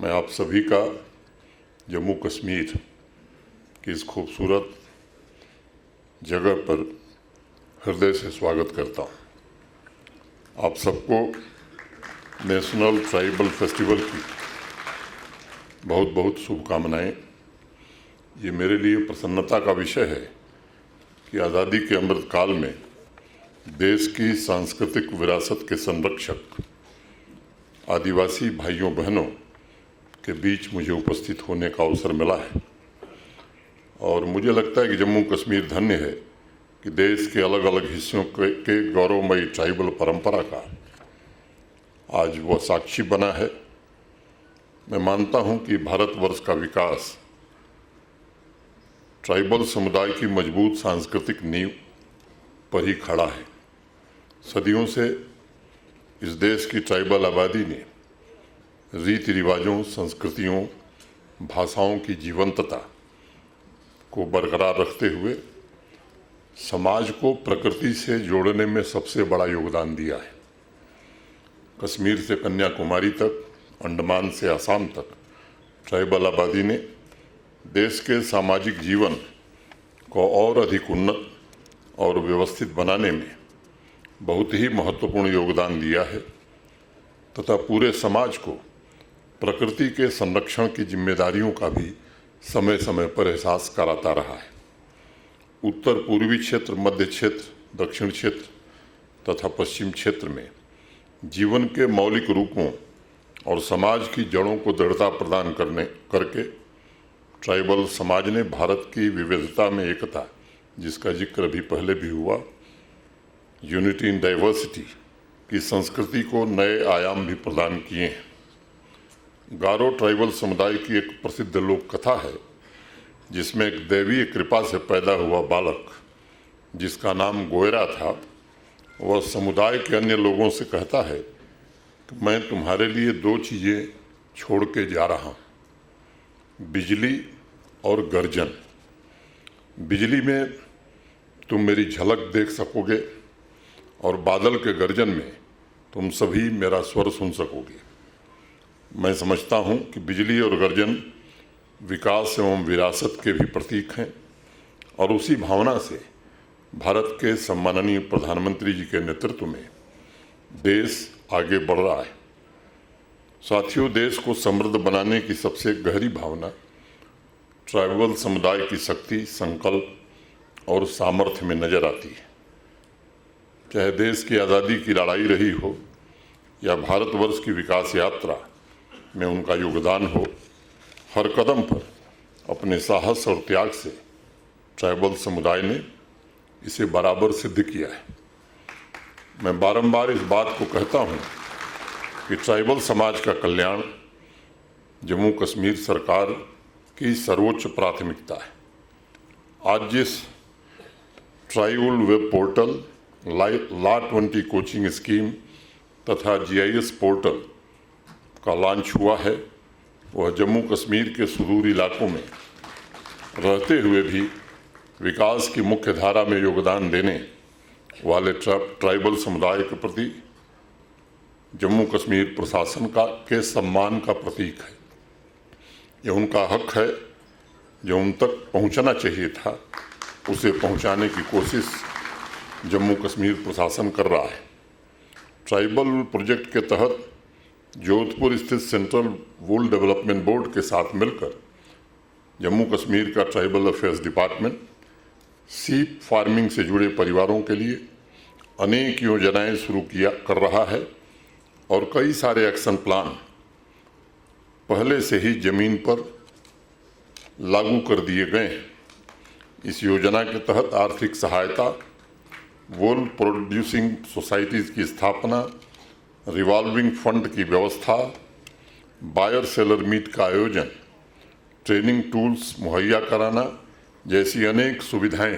मैं आप सभी का जम्मू कश्मीर की इस खूबसूरत जगह पर हृदय से स्वागत करता हूँ। आप सबको नेशनल ट्राइबल फेस्टिवल की बहुत बहुत शुभकामनाएं। ये मेरे लिए प्रसन्नता का विषय है कि आज़ादी के अमृत काल में देश की सांस्कृतिक विरासत के संरक्षक आदिवासी भाइयों बहनों के बीच मुझे उपस्थित होने का अवसर मिला है और मुझे लगता है कि जम्मू कश्मीर धन्य है कि देश के अलग अलग हिस्सों के गौरवमयी ट्राइबल परंपरा का आज वह साक्षी बना है। मैं मानता हूं कि भारतवर्ष का विकास ट्राइबल समुदाय की मजबूत सांस्कृतिक नींव पर ही खड़ा है। सदियों से इस देश की ट्राइबल आबादी ने रीति रिवाजों, संस्कृतियों, भाषाओं की जीवंतता को बरकरार रखते हुए समाज को प्रकृति से जोड़ने में सबसे बड़ा योगदान दिया है। कश्मीर से कन्याकुमारी तक, अंडमान से असम तक ट्राइबल आबादी ने देश के सामाजिक जीवन को और अधिक उन्नत और व्यवस्थित बनाने में बहुत ही महत्वपूर्ण योगदान दिया है तथा पूरे समाज को प्रकृति के संरक्षण की जिम्मेदारियों का भी समय समय पर एहसास कराता रहा है। उत्तर पूर्वी क्षेत्र, मध्य क्षेत्र, दक्षिण क्षेत्र तथा पश्चिम क्षेत्र में जीवन के मौलिक रूपों और समाज की जड़ों को दृढ़ता प्रदान करके ट्राइबल समाज ने भारत की विविधता में एकता, जिसका जिक्र अभी पहले भी हुआ, यूनिटी इन डाइवर्सिटी की संस्कृति को नए आयाम भी प्रदान किए हैं। गारो ट्राइबल समुदाय की एक प्रसिद्ध लोक कथा है जिसमें एक दैवीय कृपा से पैदा हुआ बालक जिसका नाम गोयरा था, वह समुदाय के अन्य लोगों से कहता है कि मैं तुम्हारे लिए दो चीज़ें छोड़ के जा रहा हूँ, बिजली और गर्जन। बिजली में तुम मेरी झलक देख सकोगे और बादल के गर्जन में तुम सभी मेरा स्वर सुन सकोगे। मैं समझता हूं कि बिजली और गर्जन विकास एवं विरासत के भी प्रतीक हैं और उसी भावना से भारत के सम्माननीय प्रधानमंत्री जी के नेतृत्व में देश आगे बढ़ रहा है। साथियों, देश को समृद्ध बनाने की सबसे गहरी भावना ट्राइबल समुदाय की शक्ति, संकल्प और सामर्थ्य में नजर आती है। चाहे देश की आज़ादी की लड़ाई रही हो या भारतवर्ष की विकास यात्रा में उनका योगदान हो, हर कदम पर अपने साहस और त्याग से ट्राइबल समुदाय ने इसे बराबर सिद्ध किया है। मैं बारंबार इस बात को कहता हूं कि ट्राइबल समाज का कल्याण जम्मू कश्मीर सरकार की सर्वोच्च प्राथमिकता है। आज जिस ट्राइबल वेब पोर्टल, ला20 कोचिंग स्कीम तथा GIS पोर्टल का लॉन्च हुआ है, वह जम्मू कश्मीर के सुदूर इलाकों में रहते हुए भी विकास की मुख्य धारा में योगदान देने वाले ट्राइबल समुदाय के प्रति जम्मू कश्मीर प्रशासन के सम्मान का प्रतीक है। यह उनका हक है, जो उन तक पहुंचना चाहिए था उसे पहुंचाने की कोशिश जम्मू कश्मीर प्रशासन कर रहा है। ट्राइबल प्रोजेक्ट के तहत जोधपुर स्थित सेंट्रल वुल डेवलपमेंट बोर्ड के साथ मिलकर जम्मू कश्मीर का ट्राइबल अफेयर्स डिपार्टमेंट सीप फार्मिंग से जुड़े परिवारों के लिए अनेक योजनाएं शुरू कर रहा है और कई सारे एक्शन प्लान पहले से ही जमीन पर लागू कर दिए गए हैं। इस योजना के तहत आर्थिक सहायता, वुल प्रोड्यूसिंग सोसाइटीज़ की स्थापना, रिवॉल्विंग फंड की व्यवस्था, बायर सेलर मीट का आयोजन, ट्रेनिंग टूल्स मुहैया कराना जैसी अनेक सुविधाएं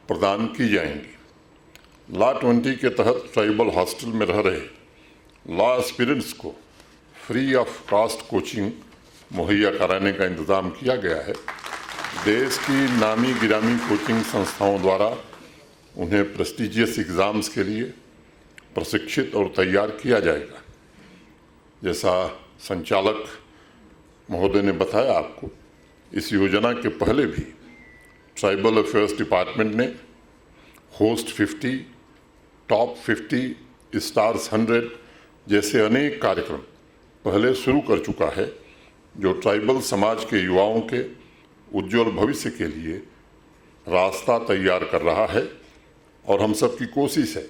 प्रदान की जाएंगी। ला20 के तहत ट्राइबल हॉस्टल में रह रहे लॉ एस्पिरेंट्स को फ्री ऑफ कॉस्ट कोचिंग मुहैया कराने का इंतज़ाम किया गया है। देश की नामी गिरामी कोचिंग संस्थाओं द्वारा उन्हें प्रेस्टिजियस एग्ज़ाम्स के लिए प्रशिक्षित और तैयार किया जाएगा। जैसा संचालक महोदय ने बताया आपको, इस योजना के पहले भी ट्राइबल अफेयर्स डिपार्टमेंट ने होस्ट 50, टॉप 50, स्टार्स 100 जैसे अनेक कार्यक्रम पहले शुरू कर चुका है, जो ट्राइबल समाज के युवाओं के उज्जवल भविष्य के लिए रास्ता तैयार कर रहा है। और हम सब की कोशिश है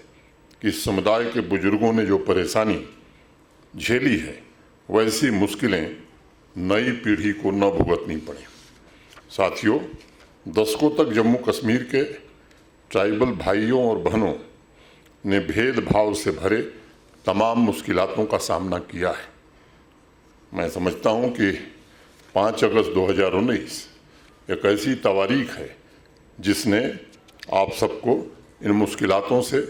कि समुदाय के बुजुर्गों ने जो परेशानी झेली है, वैसी मुश्किलें नई पीढ़ी को न भुगतनी पड़े। साथियों, दशकों तक जम्मू कश्मीर के ट्राइबल भाइयों और बहनों ने भेदभाव से भरे तमाम मुश्किलातों का सामना किया है। मैं समझता हूं कि 5 अगस्त 2019 एक ऐसी तारीख है जिसने आप सबको इन मुश्किलातों से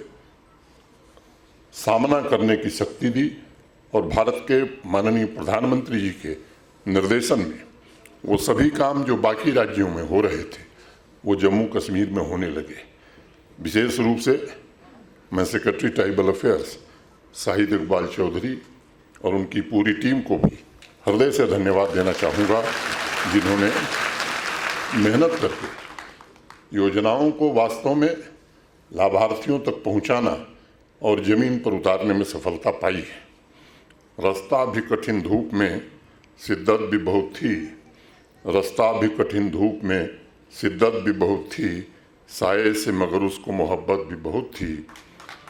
सामना करने की शक्ति दी और भारत के माननीय प्रधानमंत्री जी के निर्देशन में वो सभी काम जो बाकी राज्यों में हो रहे थे वो जम्मू कश्मीर में होने लगे। विशेष रूप से मैं secretary tribal affairs Shahid Iqbal Chaudhary और उनकी पूरी टीम को भी हृदय से धन्यवाद देना चाहूँगा, जिन्होंने मेहनत करके योजनाओं को वास्तव में लाभार्थियों तक पहुँचाना और ज़मीन पर उतारने में सफलता पाई है। रास्ता भी कठिन धूप में शिद्दत भी बहुत थी, रास्ता भी कठिन धूप में शिद्दत भी बहुत थी, साये से मगर उसको मोहब्बत भी बहुत थी।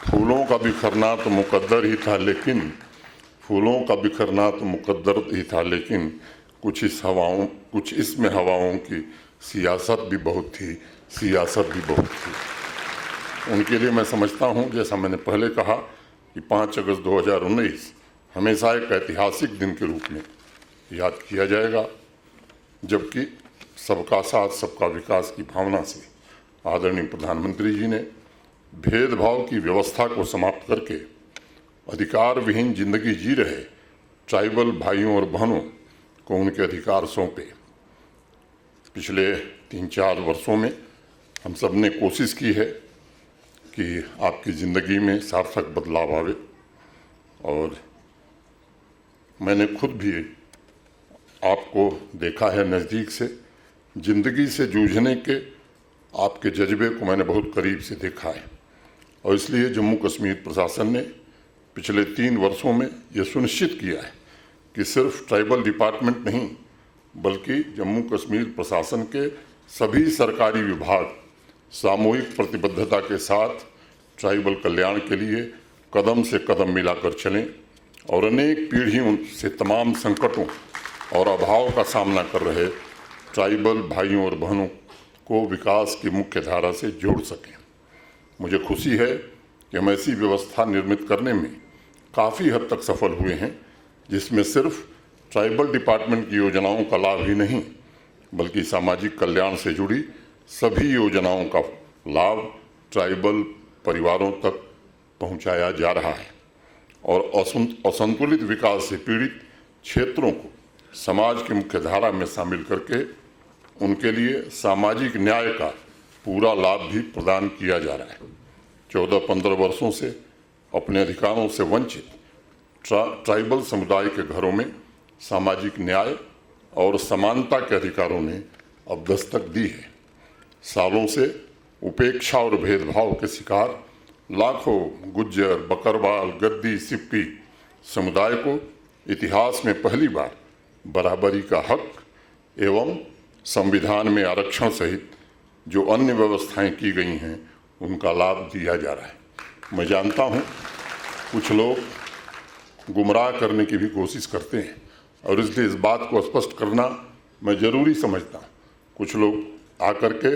फूलों का बिखरना तो मुकद्दर ही था लेकिन फूलों का बिखरना तो मुकद्दर ही था लेकिन कुछ इसमें हवाओं की सियासत भी बहुत थी, सियासत भी बहुत थी। उनके लिए मैं समझता हूँ, जैसा मैंने पहले कहा, कि 5 अगस्त 2019 हमेशा एक ऐतिहासिक दिन के रूप में याद किया जाएगा, जबकि सबका साथ सबका विकास की भावना से आदरणीय प्रधानमंत्री जी ने भेदभाव की व्यवस्था को समाप्त करके अधिकार विहीन जिंदगी जी रहे ट्राइबल भाइयों और बहनों को उनके अधिकार सौंपे। पिछले 3-4 वर्षों में हम सब ने कोशिश की है कि आपकी ज़िंदगी में सार्थक बदलाव आवे, और मैंने खुद भी आपको देखा है नज़दीक से। ज़िंदगी से जूझने के आपके जज्बे को मैंने बहुत करीब से देखा है, और इसलिए जम्मू कश्मीर प्रशासन ने पिछले 3 वर्षों में ये सुनिश्चित किया है कि सिर्फ ट्राइबल डिपार्टमेंट नहीं, बल्कि जम्मू कश्मीर प्रशासन के सभी सरकारी विभाग सामूहिक प्रतिबद्धता के साथ ट्राइबल कल्याण के लिए कदम से कदम मिलाकर चलें और अनेक पीढ़ियों से तमाम संकटों और अभाव का सामना कर रहे ट्राइबल भाइयों और बहनों को विकास की मुख्य धारा से जोड़ सकें। मुझे खुशी है कि हम ऐसी व्यवस्था निर्मित करने में काफ़ी हद तक सफल हुए हैं, जिसमें सिर्फ ट्राइबल डिपार्टमेंट की योजनाओं का लाभ ही नहीं, बल्कि सामाजिक कल्याण से जुड़ी सभी योजनाओं का लाभ ट्राइबल परिवारों तक पहुंचाया जा रहा है और असंतुलित विकास से पीड़ित क्षेत्रों को समाज की मुख्य धारा में शामिल करके उनके लिए सामाजिक न्याय का पूरा लाभ भी प्रदान किया जा रहा है। 14-15 वर्षों से अपने अधिकारों से वंचित ट्राइबल समुदाय के घरों में सामाजिक न्याय और समानता के अधिकारों ने अब दस्तक दी है। सालों से उपेक्षा और भेदभाव के शिकार लाखों गुज्जर, बकरवाल, गद्दी, सिप्पी समुदाय को इतिहास में पहली बार बराबरी का हक एवं संविधान में आरक्षण सहित जो अन्य व्यवस्थाएं की गई हैं उनका लाभ दिया जा रहा है। मैं जानता हूं कुछ लोग गुमराह करने की भी कोशिश करते हैं, और इसलिए इस बात को स्पष्ट करना मैं ज़रूरी समझता हूं। कुछ लोग आकर के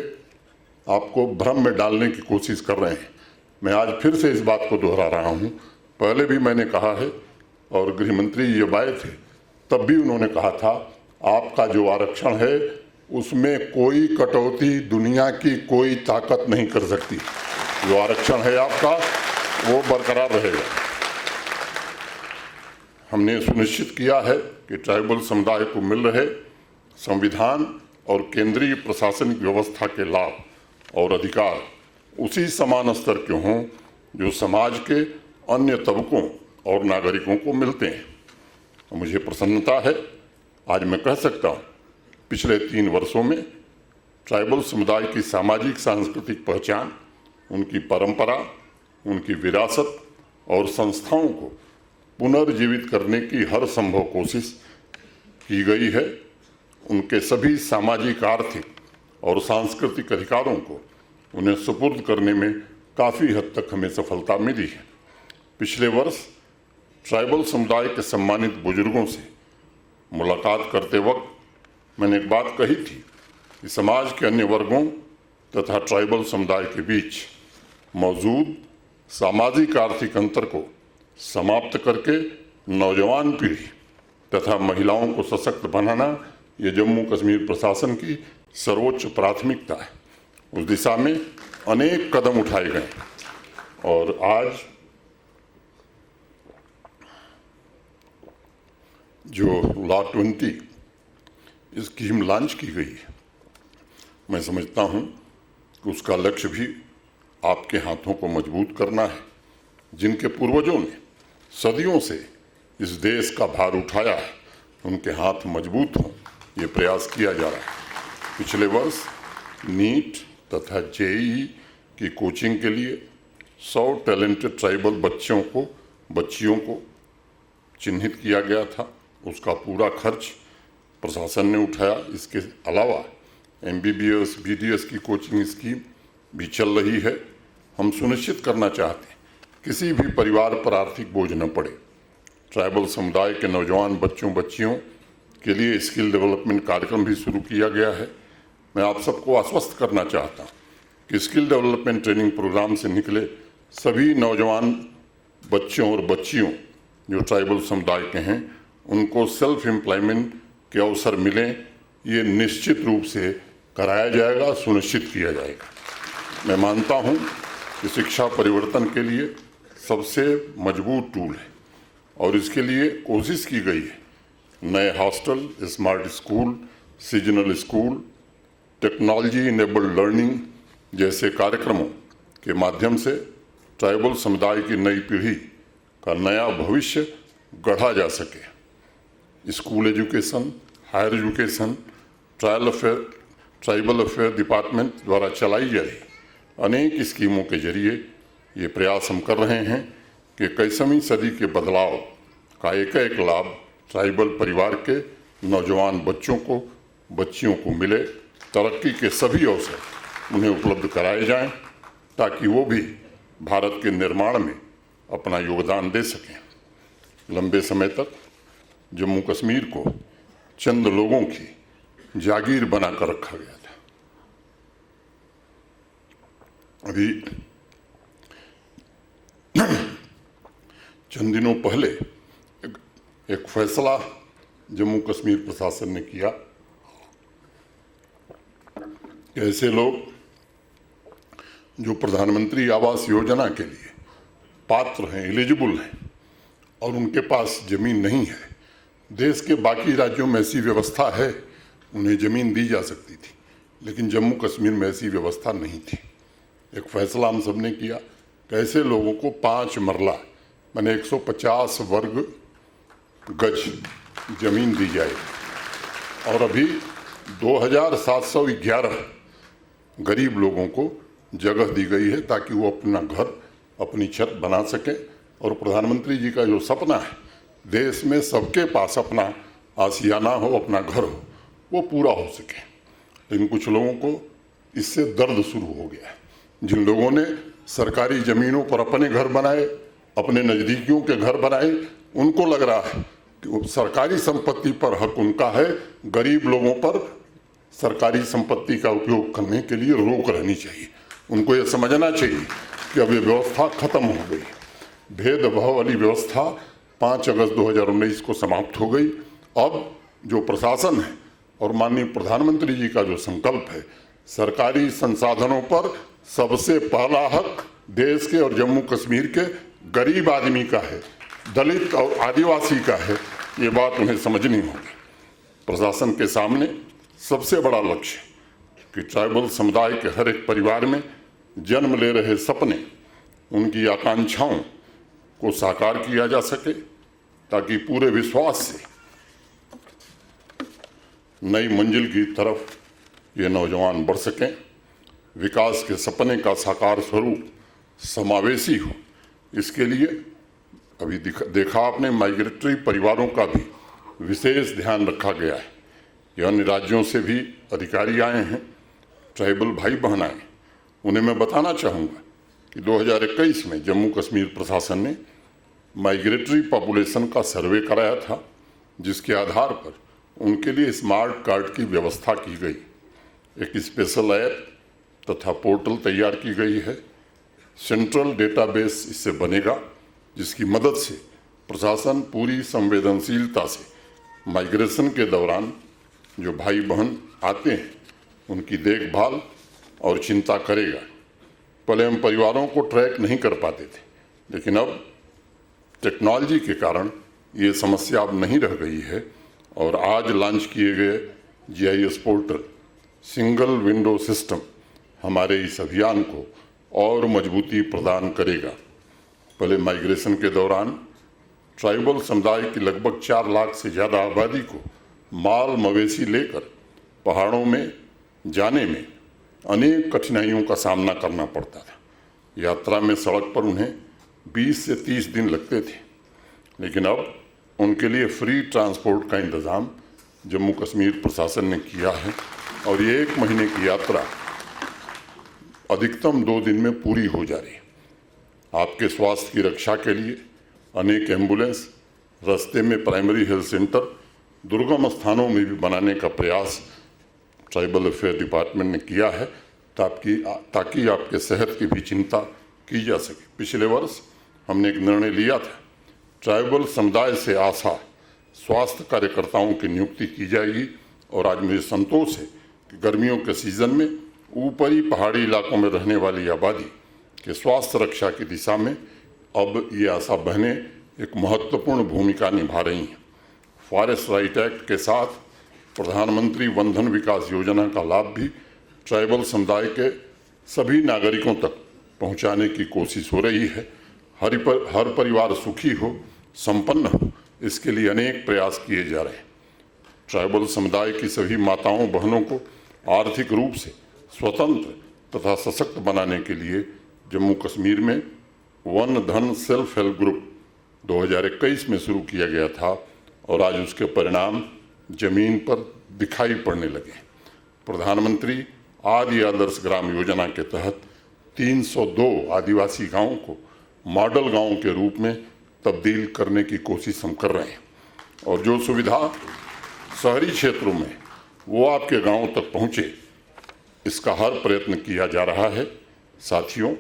आपको भ्रम में डालने की कोशिश कर रहे हैं। मैं आज फिर से इस बात को दोहरा रहा हूं, पहले भी मैंने कहा है और गृह मंत्री जब आए थे तब भी उन्होंने कहा था, आपका जो आरक्षण है उसमें कोई कटौती दुनिया की कोई ताकत नहीं कर सकती। जो आरक्षण है आपका वो बरकरार रहेगा। हमने सुनिश्चित किया है कि ट्राइबल समुदाय को मिल रहे संविधान और केंद्रीय प्रशासनिक व्यवस्था के लाभ और अधिकार उसी समान स्तर के हों जो समाज के अन्य तबकों और नागरिकों को मिलते हैं। मुझे प्रसन्नता है आज मैं कह सकता हूँ पिछले 3 वर्षों में ट्राइबल समुदाय की सामाजिक सांस्कृतिक पहचान, उनकी परंपरा, उनकी विरासत और संस्थाओं को पुनर्जीवित करने की हर संभव कोशिश की गई है। उनके सभी सामाजिक, आर्थिक और सांस्कृतिक अधिकारों को उन्हें सुपुर्द करने में काफ़ी हद तक हमें सफलता मिली है। पिछले वर्ष ट्राइबल समुदाय के सम्मानित बुजुर्गों से मुलाकात करते वक्त मैंने एक बात कही थी कि समाज के अन्य वर्गों तथा ट्राइबल समुदाय के बीच मौजूद सामाजिक आर्थिक अंतर को समाप्त करके नौजवान पीढ़ी तथा महिलाओं को सशक्त बनाना ये जम्मू कश्मीर प्रशासन की सर्वोच्च प्राथमिकता है। उस दिशा में अनेक कदम उठाए गए और आज जो लॉ 20 स्कीम लॉन्च की गई है, मैं समझता हूँ कि उसका लक्ष्य भी आपके हाथों को मजबूत करना है। जिनके पूर्वजों ने सदियों से इस देश का भार उठाया है, उनके हाथ मजबूत हों, ये प्रयास किया जा रहा है। पिछले वर्ष नीट तथा जेईई की कोचिंग के लिए 100 टैलेंटेड ट्राइबल बच्चियों को चिन्हित किया गया था। उसका पूरा खर्च प्रशासन ने उठाया। इसके अलावा MBBS BDS की कोचिंग स्कीम भी चल रही है। हम सुनिश्चित करना चाहते हैं किसी भी परिवार पर आर्थिक बोझ न पड़े। ट्राइबल समुदाय के नौजवान बच्चियों के लिए स्किल डेवलपमेंट कार्यक्रम भी शुरू किया गया है। मैं आप सबको आश्वस्त करना चाहता हूँ कि स्किल डेवलपमेंट ट्रेनिंग प्रोग्राम से निकले सभी नौजवान बच्चों और बच्चियों जो ट्राइबल समुदाय के हैं, उनको सेल्फ एम्प्लॉयमेंट के अवसर मिलें, ये निश्चित रूप से कराया जाएगा, सुनिश्चित किया जाएगा। मैं मानता हूँ कि शिक्षा परिवर्तन के लिए सबसे मजबूत टूल है और इसके लिए कोशिश की गई है। नए hostel, smart school, seasonal school, technology enabled learning जैसे कार्यक्रमों के माध्यम से ट्राइबल समुदाय की नई पीढ़ी का नया भविष्य गढ़ा जा सके। School education, higher education, tribal affair department द्वारा चलाई जा रही अनेक स्कीमों के जरिए ये प्रयास हम कर रहे हैं कि 21वीं सदी के बदलाव का एक लाभ ट्राइबल परिवार के नौजवान बच्चियों को मिले। तरक्की के सभी अवसर उन्हें उपलब्ध कराए जाएं ताकि वो भी भारत के निर्माण में अपना योगदान दे सकें। लंबे समय तक जम्मू कश्मीर को चंद लोगों की जागीर बनाकर रखा गया था। अभी चंद दिनों पहले एक फैसला जम्मू कश्मीर प्रशासन ने किया कि ऐसे लोग जो प्रधानमंत्री आवास योजना के लिए पात्र हैं, एलिजिबल हैं और उनके पास जमीन नहीं है, देश के बाकी राज्यों में ऐसी व्यवस्था है, उन्हें ज़मीन दी जा सकती थी, लेकिन जम्मू कश्मीर में ऐसी व्यवस्था नहीं थी। एक फैसला हम सब ने किया कि ऐसे लोगों को 5 मरला माने 150 वर्ग गज जमीन दी जाए और अभी 2711 गरीब लोगों को जगह दी गई है ताकि वो अपना घर, अपनी छत बना सकें और प्रधानमंत्री जी का जो सपना है देश में सबके पास अपना आशियाना हो, अपना घर हो, वो पूरा हो सके। लेकिन कुछ लोगों को इससे दर्द शुरू हो गया है। जिन लोगों ने सरकारी ज़मीनों पर अपने घर बनाए, अपने नज़दीकियों के घर बनाए, उनको लग रहा है कि सरकारी संपत्ति पर हक उनका है। गरीब लोगों पर सरकारी संपत्ति का उपयोग करने के लिए रोक रहनी चाहिए। उनको ये समझना चाहिए कि अब ये व्यवस्था खत्म हो गई। भेदभाव वाली व्यवस्था 5 अगस्त 2019 को समाप्त हो गई। अब जो प्रशासन है और माननीय प्रधानमंत्री जी का जो संकल्प है, सरकारी संसाधनों पर सबसे पहला हक देश के और जम्मू कश्मीर के गरीब आदमी का है, दलित और आदिवासी का है। ये बात उन्हें समझनी होगी। प्रशासन के सामने सबसे बड़ा लक्ष्य कि ट्राइबल समुदाय के हर एक परिवार में जन्म ले रहे सपने, उनकी आकांक्षाओं को साकार किया जा सके ताकि पूरे विश्वास से नई मंजिल की तरफ ये नौजवान बढ़ सकें, विकास के सपने का साकार स्वरूप समावेशी हो। इसके लिए अभी देखा आपने, माइग्रेटरी परिवारों का भी विशेष ध्यान रखा गया है। ये अन्य राज्यों से भी अधिकारी आए हैं, ट्राइबल भाई बहन आए। उन्हें मैं बताना चाहूँगा कि 2021 में जम्मू कश्मीर प्रशासन ने माइग्रेटरी पॉपुलेशन का सर्वे कराया था, जिसके आधार पर उनके लिए स्मार्ट कार्ड की व्यवस्था की गई। एक स्पेशल ऐप तथा पोर्टल तैयार की गई है। सेंट्रल डेटाबेस इससे बनेगा, जिसकी मदद से प्रशासन पूरी संवेदनशीलता से माइग्रेशन के दौरान जो भाई बहन आते हैं उनकी देखभाल और चिंता करेगा। पहले हम परिवारों को ट्रैक नहीं कर पाते थे, लेकिन अब टेक्नोलॉजी के कारण ये समस्या अब नहीं रह गई है। और आज लॉन्च किए गए GIS portal single window system हमारे इस अभियान को और मजबूती प्रदान करेगा। पहले माइग्रेशन के दौरान ट्राइबल समुदाय की लगभग 4 लाख से ज़्यादा आबादी को माल मवेशी लेकर पहाड़ों में जाने में अनेक कठिनाइयों का सामना करना पड़ता था। यात्रा में सड़क पर उन्हें 20 से 30 दिन लगते थे, लेकिन अब उनके लिए फ्री ट्रांसपोर्ट का इंतज़ाम जम्मू कश्मीर प्रशासन ने किया है और ये 1 महीने की यात्रा अधिकतम 2 दिन में पूरी हो जा रही है। आपके स्वास्थ्य की रक्षा के लिए अनेक एम्बुलेंस, रास्ते में प्राइमरी हेल्थ सेंटर दुर्गम स्थानों में भी बनाने का प्रयास ट्राइबल अफेयर डिपार्टमेंट ने किया है, ताकि आपके सेहत की भी चिंता की जा सके। पिछले वर्ष हमने एक निर्णय लिया था, ट्राइबल समुदाय से आशा स्वास्थ्य कार्यकर्ताओं की नियुक्ति की जाएगी। और आज मुझे संतोष है कि गर्मियों के सीजन में ऊपरी पहाड़ी इलाकों में रहने वाली आबादी के स्वास्थ्य रक्षा की दिशा में अब ये आशा बहनें एक महत्वपूर्ण भूमिका निभा रही हैं। फॉरेस्ट राइट एक्ट के साथ प्रधानमंत्री वन धन विकास योजना का लाभ भी ट्राइबल समुदाय के सभी नागरिकों तक पहुंचाने की कोशिश हो रही है। हर परिवार सुखी हो, संपन्न हो, इसके लिए अनेक प्रयास किए जा रहे हैं। ट्राइबल समुदाय की सभी माताओं बहनों को आर्थिक रूप से स्वतंत्र तथा सशक्त बनाने के लिए जम्मू कश्मीर में वन धन सेल्फ हेल्प ग्रुप 2021 में शुरू किया गया था और आज उसके परिणाम जमीन पर दिखाई पड़ने लगे। प्रधानमंत्री आदि आदर्श ग्राम योजना के तहत 302 आदिवासी गांवों को मॉडल गांव के रूप में तब्दील करने की कोशिश हम कर रहे हैं और जो सुविधा शहरी क्षेत्रों में वो आपके गांव तक पहुंचे, इसका हर प्रयत्न किया जा रहा है। साथियों,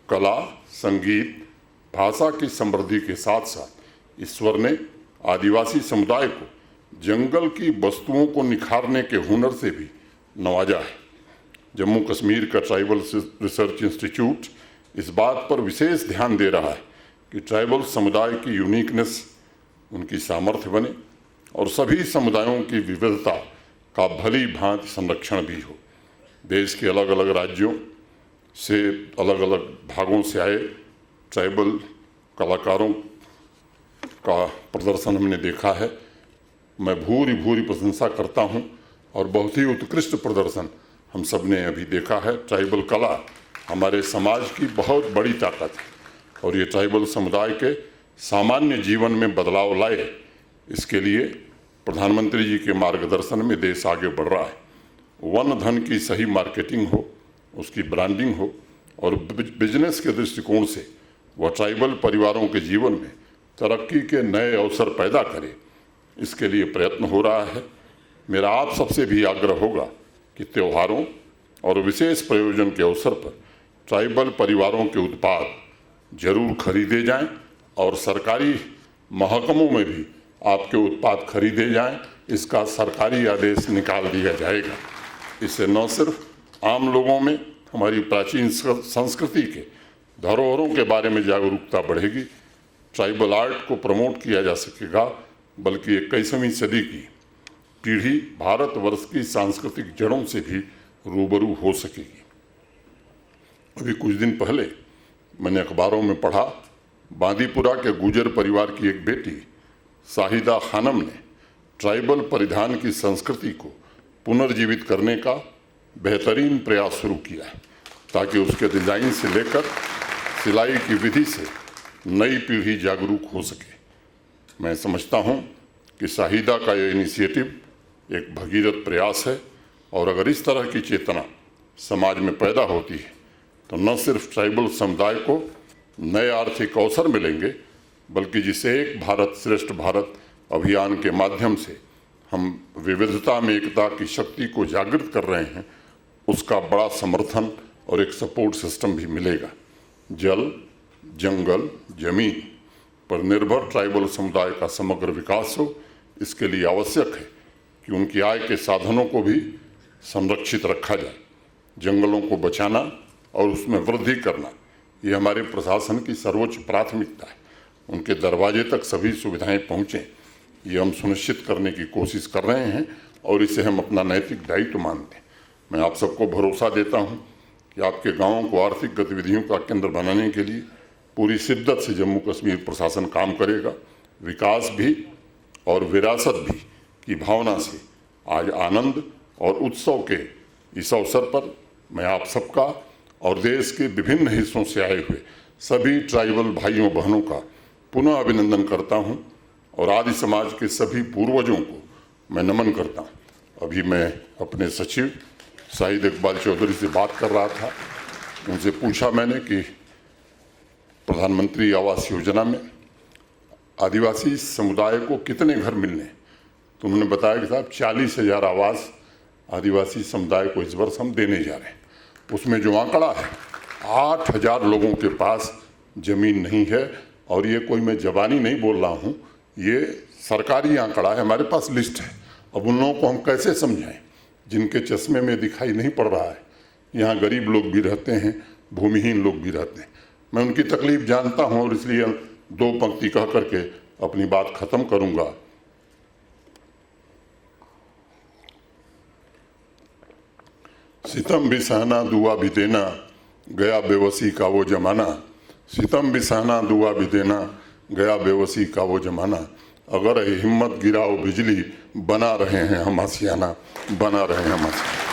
कला, संगीत, भाषा की समृद्धि के साथ साथ ईश्वर ने आदिवासी समुदाय को जंगल की वस्तुओं को निखारने के हुनर से भी नवाजा है। जम्मू कश्मीर का ट्राइबल रिसर्च इंस्टीट्यूट इस बात पर विशेष ध्यान दे रहा है कि ट्राइबल समुदाय की यूनिकनेस उनकी सामर्थ्य बने और सभी समुदायों की विविधता का भली भांति संरक्षण भी हो। देश के अलग अलग राज्यों से, अलग अलग भागों से आए ट्राइबल कलाकारों का प्रदर्शन हमने देखा है। मैं भूरी प्रशंसा करता हूं और बहुत ही उत्कृष्ट प्रदर्शन हम सब ने अभी देखा है। ट्राइबल कला हमारे समाज की बहुत बड़ी ताकत है और ये ट्राइबल समुदाय के सामान्य जीवन में बदलाव लाए, इसके लिए प्रधानमंत्री जी के मार्गदर्शन में देश आगे बढ़ रहा है। वन धन की सही मार्केटिंग हो, उसकी ब्रांडिंग हो और बिजनेस के दृष्टिकोण से वह ट्राइबल परिवारों के जीवन में तरक्की के नए अवसर पैदा करे, इसके लिए प्रयत्न हो रहा है। मेरा आप सबसे भी आग्रह होगा कि त्योहारों और विशेष प्रयोजन के अवसर पर ट्राइबल परिवारों के उत्पाद जरूर खरीदे जाएं और सरकारी महकमों में भी आपके उत्पाद खरीदे जाएं, इसका सरकारी आदेश निकाल दिया जाएगा। इससे न सिर्फ आम लोगों में हमारी प्राचीन संस्कृति के धरोहरों के बारे में जागरूकता बढ़ेगी, ट्राइबल आर्ट को प्रमोट किया जा सकेगा, बल्कि 21वीं सदी की पीढ़ी भारतवर्ष की सांस्कृतिक जड़ों से भी रूबरू हो सकेगी। अभी कुछ दिन पहले मैंने अखबारों में पढ़ा, बांदीपुरा के गुजर परिवार की एक बेटी शाहिदा खानम ने ट्राइबल परिधान की संस्कृति को पुनर्जीवित करने का बेहतरीन प्रयास शुरू किया है, ताकि उसके डिजाइन से लेकर सिलाई की विधि से नई पीढ़ी जागरूक हो सके। मैं समझता हूं कि शाहिदा का यह इनिशिएटिव एक भगीरथ प्रयास है, और अगर इस तरह की चेतना समाज में पैदा होती है तो न सिर्फ ट्राइबल समुदाय को नए आर्थिक अवसर मिलेंगे, बल्कि जिसे एक भारत श्रेष्ठ भारत अभियान के माध्यम से हम विविधता में एकता की शक्ति को जागृत कर रहे हैं, उसका बड़ा समर्थन और एक सपोर्ट सिस्टम भी मिलेगा। जल, जंगल, जमीन पर निर्भर ट्राइबल समुदाय का समग्र विकास हो, इसके लिए आवश्यक है कि उनकी आय के साधनों को भी संरक्षित रखा जाए। जंगलों को बचाना और उसमें वृद्धि करना, ये हमारे प्रशासन की सर्वोच्च प्राथमिकता है। उनके दरवाजे तक सभी सुविधाएं पहुँचें, ये हम सुनिश्चित करने की कोशिश कर रहे हैं और इसे हम अपना नैतिक दायित्व मानते हैं। मैं आप सबको भरोसा देता हूं कि आपके गांवों को आर्थिक गतिविधियों का केंद्र बनाने के लिए पूरी शिद्दत से जम्मू कश्मीर प्रशासन काम करेगा। विकास भी और विरासत भी की भावना से आज आनंद और उत्सव के इस अवसर पर मैं आप सबका और देश के विभिन्न हिस्सों से आए हुए सभी ट्राइबल भाइयों बहनों का पुनः अभिनंदन करता हूं और आदि समाज के सभी पूर्वजों को मैं नमन करता हूं। अभी मैं अपने सचिव शाहिद इकबाल चौधरी से बात कर रहा था, उनसे पूछा मैंने कि प्रधानमंत्री आवास योजना में आदिवासी समुदाय को कितने घर मिलने, तो उन्होंने बताया कि साहब 40,000 आवास आदिवासी समुदाय को इस वर्ष हम देने जा रहे हैं। उसमें जो आंकड़ा है 8,000 लोगों के पास जमीन नहीं है, और ये कोई मैं जबानी नहीं बोल रहा हूँ, ये सरकारी आंकड़ा है, हमारे पास लिस्ट है। अब उन लोगों को हम कैसे समझाएं जिनके चश्मे में दिखाई नहीं पड़ रहा है। यहाँ गरीब लोग भी रहते हैं, भूमिहीन लोग भी रहते हैं। मैं उनकी तकलीफ जानता हूँ और इसलिए 2 पंक्ति कह करके अपनी बात खत्म करूँगा। सितम भी सहना दुआ भी देना, गया बेवसी का वो जमाना। सितम भी सहना दुआ भी देना, गया बेवसी का वो जमाना। अगर हिम्मत गिराओ बिजली, बना रहे हैं हम आशियाना, बना रहे हैं हम आशियाना।